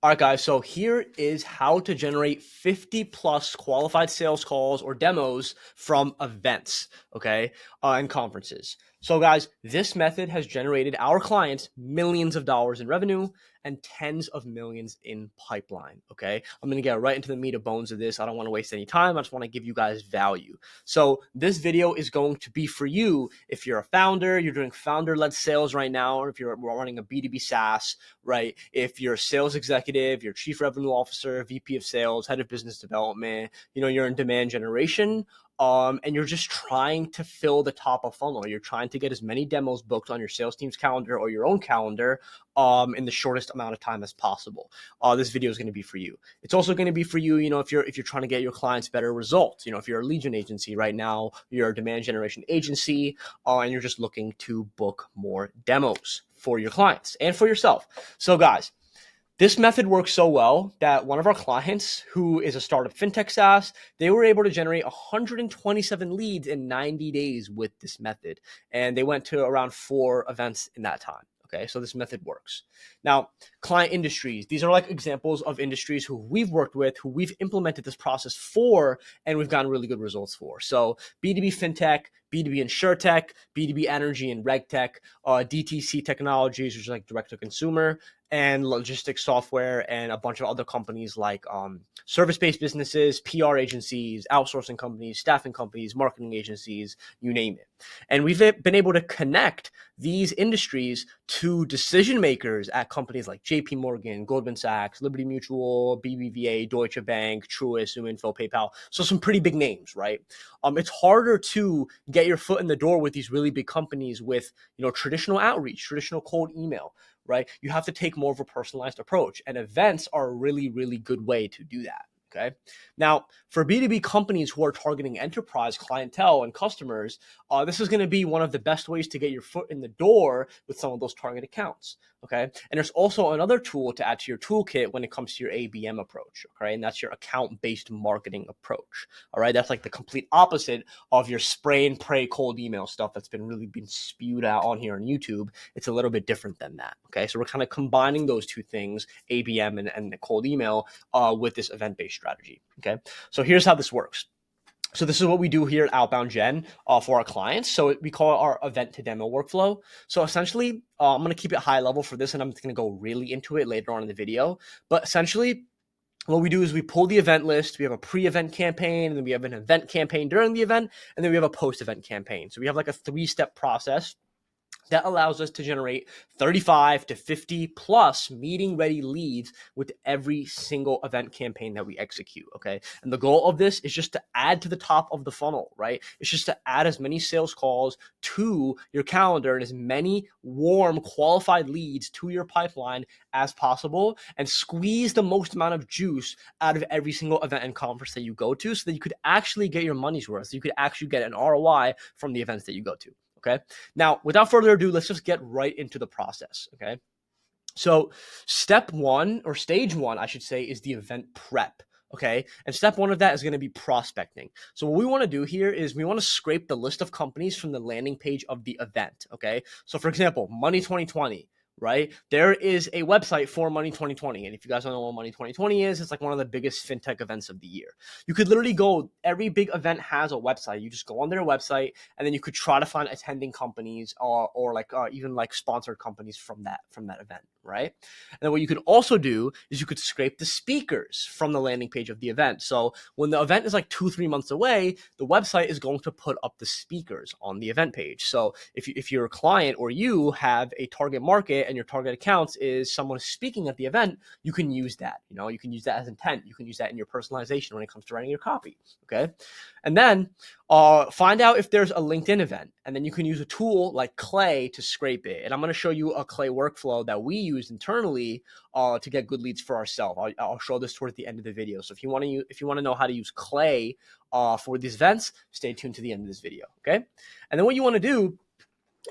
All right, guys. So here is how to generate 50 plus qualified sales calls or demos from events, okay, and conferences. So, guys, this method has generated our clients millions of dollars in revenue and tens of millions in pipeline, okay? I'm going to get right into the meat and bones of this. I don't want to waste any time. I just want to give you guys value. So this video is going to be for you if you're a founder, you're doing founder-led sales right now, or if you're running a B2B SaaS, right? If you're a sales executive, you're chief revenue officer, VP of sales, head of business development, you're in demand generation, and you're just trying to fill the top of funnel. You're trying to get as many demos booked on your sales team's calendar or your own calendar in the shortest amount of time as possible. This video is going to be for you. It's also going to be for you, if you're trying to get your clients better results. If you're a lead gen agency right now, you're a demand generation agency, and you're just looking to book more demos for your clients and for yourself. So, guys, this method works so well that one of our clients, who is a startup fintech SaaS, they were able to generate 127 leads in 90 days with this method. And they went to around 4 events in that time. Okay, so this method works. Now, client industries, these are like examples of industries who we've worked with, who we've implemented this process for, and we've gotten really good results for. So B2B fintech, B2B insurtech, B2B energy and regtech, DTC technologies, which is like direct to consumer, and logistics software, and a bunch of other companies like service-based businesses, PR agencies, outsourcing companies, staffing companies, marketing agencies, you name it. And we've been able to connect these industries to decision makers at companies like JP Morgan, Goldman Sachs, Liberty Mutual, BBVA, Deutsche Bank, Truist, ZoomInfo, PayPal. So some pretty big names, right? It's harder to get your foot in the door with these really big companies with, traditional outreach, traditional cold email, right? You have to take more of a personalized approach, and events are a really, really good way to do that. Okay. Now, for B2B companies who are targeting enterprise clientele and customers, this is going to be one of the best ways to get your foot in the door with some of those target accounts. Okay. And there's also another tool to add to your toolkit when it comes to your ABM approach. Okay. And that's your account based marketing approach. All right. That's like the complete opposite of your spray and pray cold email stuff that's been spewed out on here on YouTube. It's a little bit different than that. Okay. So we're kind of combining those two things, ABM and the cold email, with this event based strategy. Okay. So here's how this works. So this is what we do here at Outbound Gen for our clients. So we call it our event to demo workflow. So essentially, I'm going to keep it high level for this, and I'm going to go really into it later on in the video. But essentially, what we do is we pull the event list. We have a pre-event campaign, and then we have an event campaign during the event, and then we have a post-event campaign. So we have like a 3-step process that allows us to generate 35 to 50 plus meeting ready leads with every single event campaign that we execute. Okay. And the goal of this is just to add to the top of the funnel, right? It's just to add as many sales calls to your calendar and as many warm, qualified leads to your pipeline as possible, and squeeze the most amount of juice out of every single event and conference that you go to, so that you could actually get your money's worth. So you could actually get an ROI from the events that you go to. Okay. Now, without further ado, let's just get right into the process. Okay. So step 1, or stage 1, I should say, is the event prep. Okay. And step 1 of that is going to be prospecting. So what we want to do here is we want to scrape the list of companies from the landing page of the event. Okay. So for example, Money 2020. Right? There is a website for Money 2020. And if you guys don't know what Money 2020 is, it's like one of the biggest fintech events of the year. You could literally go, every big event has a website. You just go on their website, and then you could try to find attending companies or even like sponsored companies from that event. Right? And then what you could also do is you could scrape the speakers from the landing page of the event. So when the event is like 2-3 months away, the website is going to put up the speakers on the event page. So if you're a client or you have a target market and your target accounts is someone speaking at the event, you can use that. You can use that as intent. You can use that in your personalization when it comes to writing your copy. Okay. And then find out if there's a LinkedIn event, and then you can use a tool like Clay to scrape it. And I'm going to show you a Clay workflow that we use internally to get good leads for ourselves. I'll show this towards the end of the video. So if you want to know how to use Clay for these events, stay tuned to the end of this video. Okay. And then what you want to do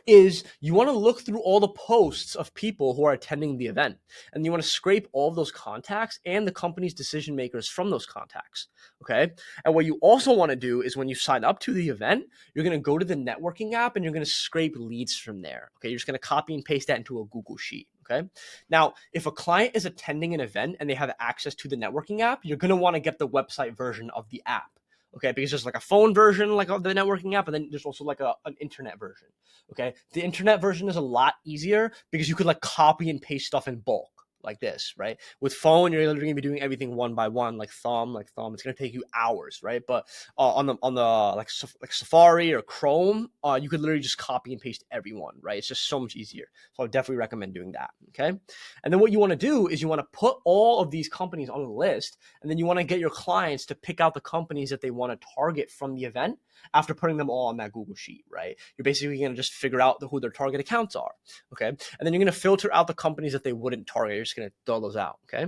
is you want to look through all the posts of people who are attending the event, and you want to scrape all of those contacts and the company's decision makers from those contacts. Okay. And what you also want to do is when you sign up to the event, you're going to go to the networking app and you're going to scrape leads from there. Okay. You're just going to copy and paste that into a Google Sheet. Okay. Now, if a client is attending an event and they have access to the networking app, you're going to want to get the website version of the app. Okay, because there's like a phone version like of the networking app, and then there's also like an internet version. Okay, the internet version is a lot easier because you could like copy and paste stuff in bulk like this, right? With phone, you're literally gonna be doing everything one by one, like thumb. It's gonna take you hours, right? But on the like Safari or Chrome, you could literally just copy and paste everyone, right? It's just so much easier. So I would definitely recommend doing that. Okay, and then what you want to do is you want to put all of these companies on the list, and then you want to get your clients to pick out the companies that they want to target from the event after putting them all on that Google sheet, right? You're basically going to just figure out who their target accounts are, okay? And then you're going to filter out the companies that they wouldn't target. You're just going to throw those out, okay?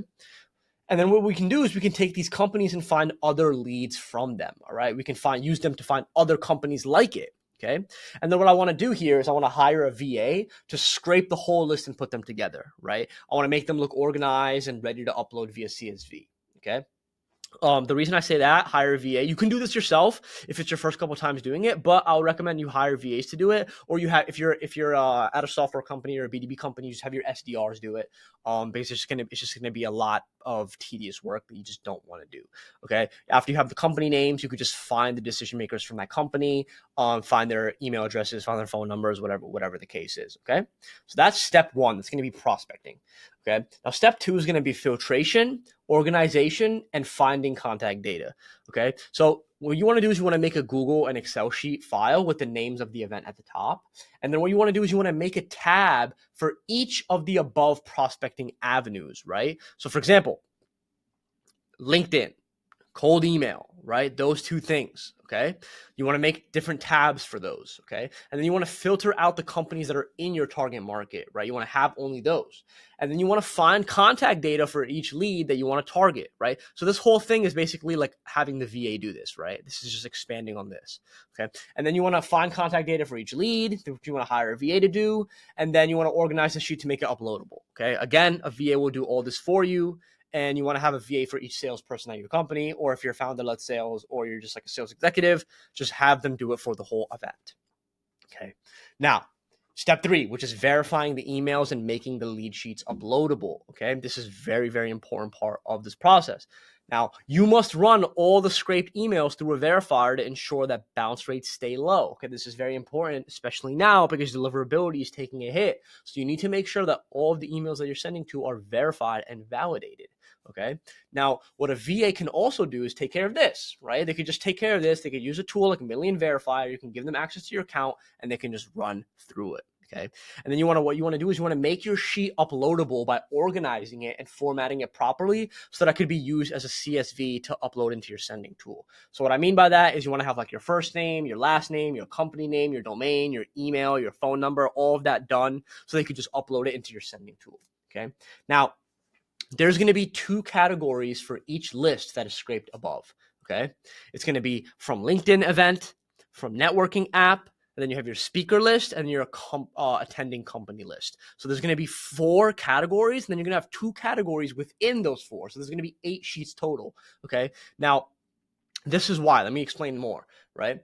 And then what we can do is we can take these companies and find other leads from them, all right? We can use them to find other companies like it, okay? And then what I want to do here is I want to hire a VA to scrape the whole list and put them together, right? I want to make them look organized and ready to upload via CSV, okay? The reason I say that, hire a VA. You can do this yourself if it's your first couple times doing it, but I'll recommend you hire VAs to do it. Or you have, if you're at a software company or a B2B company, you just have your SDRs do it. Because it's just gonna be a lot of tedious work that you just don't want to do. Okay. After you have the company names, you could just find the decision makers from that company, find their email addresses, find their phone numbers, whatever the case is. Okay. So that's step one. That's gonna be prospecting. Okay. Now, step two is going to be filtration, organization, and finding contact data. Okay. So what you want to do is you want to make a Google and Excel sheet file with the names of the event at the top. And then what you want to do is you want to make a tab for each of the above prospecting avenues, right? So for example, LinkedIn, cold email, right? Those two things, okay? You want to make different tabs for those, okay? And then you want to filter out the companies that are in your target market, right? You want to have only those. And then you want to find contact data for each lead that you want to target, right? So this whole thing is basically like having the VA do this, right? This is just expanding on this, okay? And then you want to find contact data for each lead, which you want to hire a VA to do. And then you want to organize the sheet to make it uploadable, okay? Again, a VA will do all this for you. And you want to have a VA for each salesperson at your company, or if you're founder-led sales or you're just like a sales executive, just have them do it for the whole event. Okay. Now, step three, which is verifying the emails and making the lead sheets uploadable. Okay. This is very, very important part of this process. Now, you must run all the scraped emails through a verifier to ensure that bounce rates stay low. Okay, this is very important, especially now because deliverability is taking a hit. So you need to make sure that all of the emails that you're sending to are verified and validated. Okay. Now, what a VA can also do is take care of this, right? They could just take care of this. They could use a tool like Million Verifier. You can give them access to your account and they can just run through it. Okay. And then what you want to do is you want to make your sheet uploadable by organizing it and formatting it properly so that it could be used as a CSV to upload into your sending tool. So what I mean by that is you want to have like your first name, your last name, your company name, your domain, your email, your phone number, all of that done so they could just upload it into your sending tool. Okay. Now, there's going to be two categories for each list that is scraped above. Okay. It's going to be from LinkedIn event, from networking app, and then you have your speaker list and your attending company list. So there's going to be 4 categories, and then you're going to have 2 categories within those 4. So there's going to be 8 sheets total. Okay. Now, this is why. Let me explain more, right?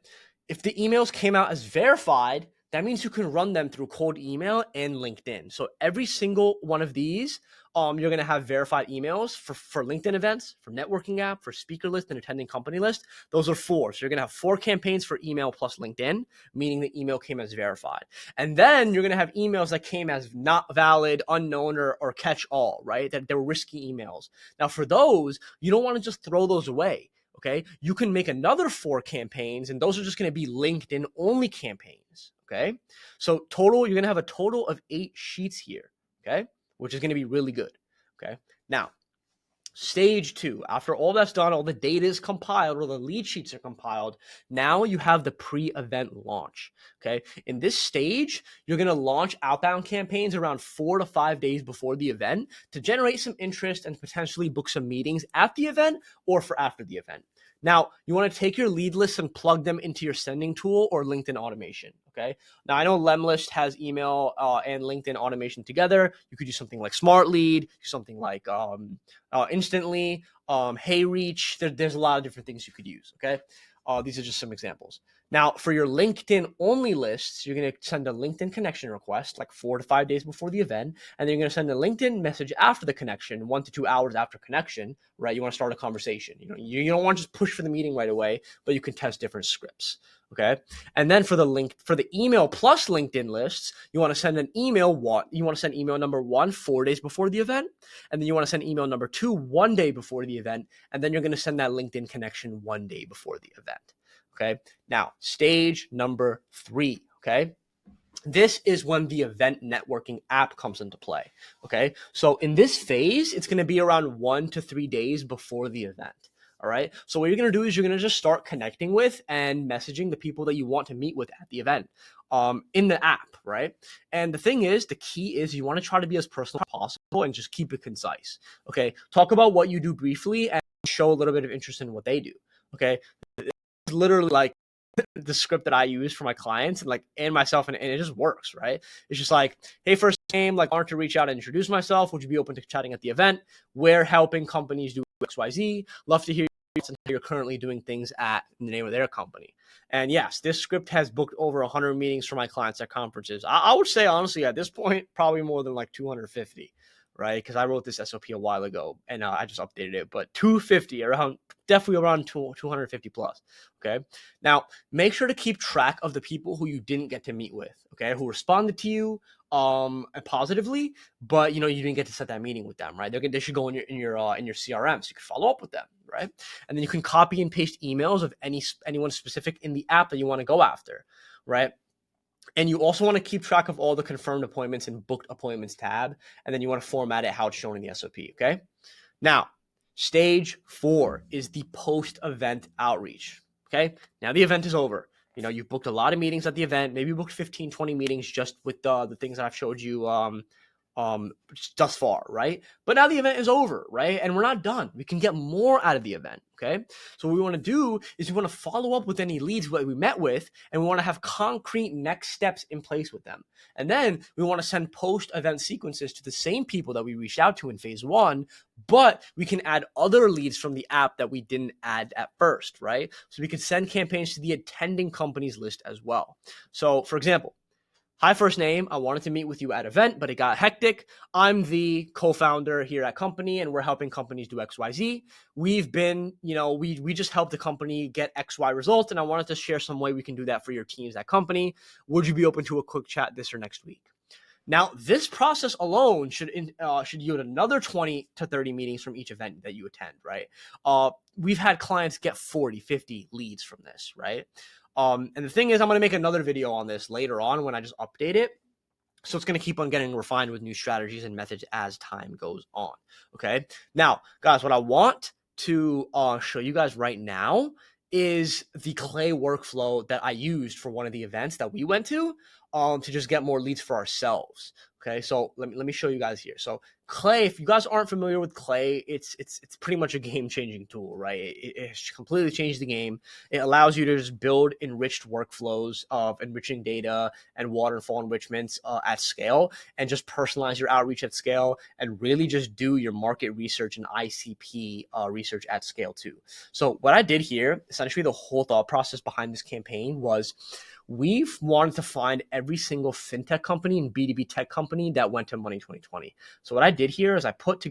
If the emails came out as verified, that means you can run them through cold email and LinkedIn. So every single one of these, you're going to have verified emails for LinkedIn events, for networking app, for speaker list, and attending company list. Those are 4. So you're going to have 4 campaigns for email plus LinkedIn, meaning the email came as verified. And then you're going to have emails that came as not valid, unknown, or catch all, right? That they're risky emails. Now for those, you don't want to just throw those away. Okay, you can make another 4 campaigns, and those are just going to be LinkedIn only campaigns. Okay, so total, you're going to have a total of 8 sheets here. Okay, which is going to be really good. Okay, now stage 2, after all that's done, all the data is compiled, or the lead sheets are compiled, now you have the pre-event launch. Okay, in this stage, you're going to launch outbound campaigns around 4 to 5 days before the event to generate some interest and potentially book some meetings at the event or for after the event. Now, you want to take your lead lists and plug them into your sending tool or LinkedIn automation. Okay. Now, I know Lemlist has email and LinkedIn automation together. You could use something like Smart Lead, something like Instantly, HeyReach. There's a lot of different things you could use. Okay. These are just some examples. Now, for your LinkedIn only lists, you're going to send a LinkedIn connection request like 4 to 5 days before the event. And then you're going to send a LinkedIn message after the connection, 1 to 2 hours after connection, right? You want to start a conversation. You don't want to just push for the meeting right away, but you can test different scripts. Okay. And then for the email plus LinkedIn lists, you want to send an email. You want to send email number 1 4 days before the event. And then you want to send email number 2 1 day before the event. And then you're going to send that LinkedIn connection 1 day before the event. Okay. Now, stage number 3. Okay. This is when the event networking app comes into play. Okay. So in this phase, it's going to be around 1 to 3 days before the event. All right. So what you're going to do is you're going to just start connecting with and messaging the people that you want to meet with at the event in the app. Right. And the thing is, the key is you want to try to be as personal as possible and just keep it concise. Okay. Talk about what you do briefly and show a little bit of interest in what they do. Okay. It's literally like the script that I use for my clients and myself, and it just works, right? It's just like, hey, first name, like, I want to reach out and introduce myself. Would you be open to chatting at the event? We're helping companies do XYZ. Love to hear how you're currently doing things in the name of their company. And yes, this script has booked over 100 meetings for my clients at conferences. I would say, honestly, at this point, probably more than like 250. Right, because I wrote this SOP a while ago and I just updated it, but 250, definitely around 250 plus. Okay, now make sure to keep track of the people who you didn't get to meet with. Okay, who responded to you positively, but you didn't get to set that meeting with them. Right, they should go in your CRM so you can follow up with them. Right, and then you can copy and paste emails of anyone specific in the app that you want to go after. Right. And you also want to keep track of all the confirmed appointments and booked appointments tab. And then you want to format it how it's shown in the SOP. Okay. Now, stage 4 is the post-event outreach. Okay. Now the event is over. You've booked a lot of meetings at the event. Maybe you booked 15, 20 meetings just with the things that I've showed you thus far, right? But now the event is over, right? And we're not done. We can get more out of the event, okay? So what we want to do is we want to follow up with any leads that we met with, and we want to have concrete next steps in place with them. And then we want to send post-event sequences to the same people that we reached out to in phase 1, but we can add other leads from the app that we didn't add at first, right? So we can send campaigns to the attending companies list as well. So for example, hi, first name. I wanted to meet with you at event, but it got hectic. I'm the co-founder here at company, and we're helping companies do XYZ. We've been, we just helped the company get XY results, and I wanted to share some way we can do that for your teams at company. Would you be open to a quick chat this or next week? Now, this process alone should yield another 20 to 30 meetings from each event that you attend, right? We've had clients get 40, 50 leads from this, right? And the thing is, I'm going to make another video on this later on when I just update it. So it's going to keep on getting refined with new strategies and methods as time goes on. Okay. Now, guys, what I want to show you guys right now is the Clay workflow that I used for one of the events that we went to just get more leads for ourselves. Okay, so let me show you guys here. So Clay, if you guys aren't familiar with Clay, it's pretty much a game-changing tool, right? It's completely changed the game. It allows you to just build enriched workflows of enriching data and waterfall enrichments at scale, and just personalize your outreach at scale, and really just do your market research and ICP research at scale too. So what I did here, essentially the whole thought process behind this campaign was, we've wanted to find every single fintech company and B2B tech company that went to Money 2020. So what I did here is I put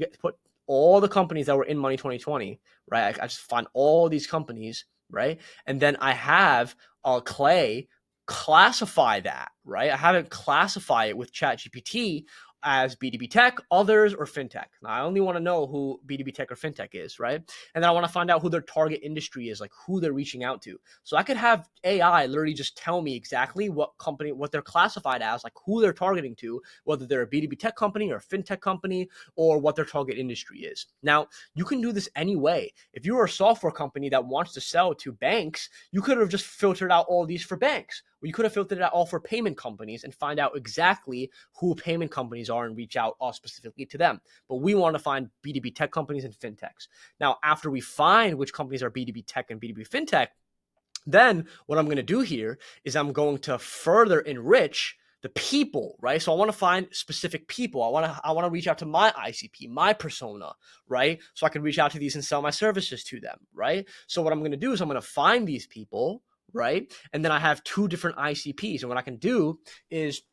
all the companies that were in Money 2020, right? I just find all these companies, right? And then I have Clay classify that, right? I have it classify it with ChatGPT as B2B tech, others, or fintech. Now, I only want to know who B2B tech or fintech is, right? And then I want to find out who their target industry is, like who they're reaching out to. So I could have AI literally just tell me exactly what company, what they're classified as, like who they're targeting to, whether they're a B2B tech company or a fintech company, or what their target industry is. Now, you can do this any way. If you're a software company that wants to sell to banks, you could have just filtered out all these for banks. Or you could have filtered it out all for payment companies and find out exactly who payment companies are and reach out specifically to them. But we want to find B2B tech companies and fintechs. Now, after we find which companies are B2B tech and B2B fintech, then what I'm going to do here is I'm going to further enrich the people, right? So I want to find specific people. I want to reach out to my ICP, my persona, right? So I can reach out to these and sell my services to them, right? So what I'm going to do is I'm going to find these people, right? And then I have 2 different ICPs. And what I can do is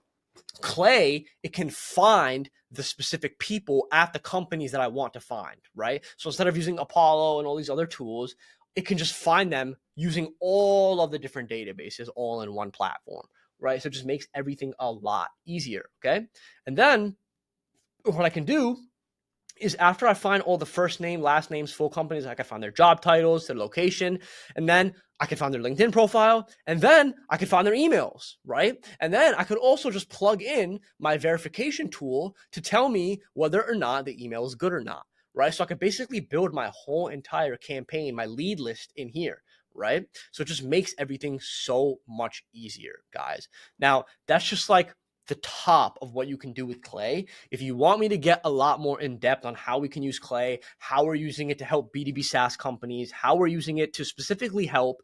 Clay, it can find the specific people at the companies that I want to find, right? So instead of using Apollo and all these other tools, it can just find them using all of the different databases all in one platform, right? So it just makes everything a lot easier, okay? And then what I can do is after I find all the first name, last names, full companies, I can find their job titles, their location, and then I can find their LinkedIn profile, and then I can find their emails, right? And then I could also just plug in my verification tool to tell me whether or not the email is good or not, right? So I could basically build my whole entire campaign, my lead list in here, right? So it just makes everything so much easier, guys. Now, that's just like the top of what you can do with Clay. If you want me to get a lot more in depth on how we can use Clay, how we're using it to help B2B SaaS companies, how we're using it to specifically help,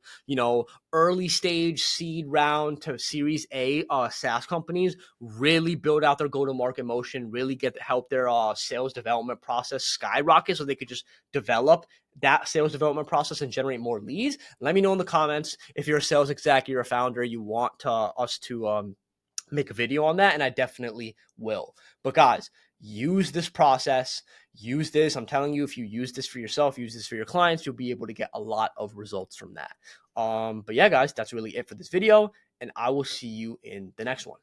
early stage seed round to Series A SaaS companies really build out their go-to-market motion, really help their sales development process skyrocket so they could just develop that sales development process and generate more leads. Let me know in the comments if you're a sales exec, you're a founder, you want us to make a video on that, and I definitely will. But guys, use this process, use this. I'm telling you, if you use this for yourself, use this for your clients, you'll be able to get a lot of results from that. But yeah, guys, that's really it for this video, and I will see you in the next one.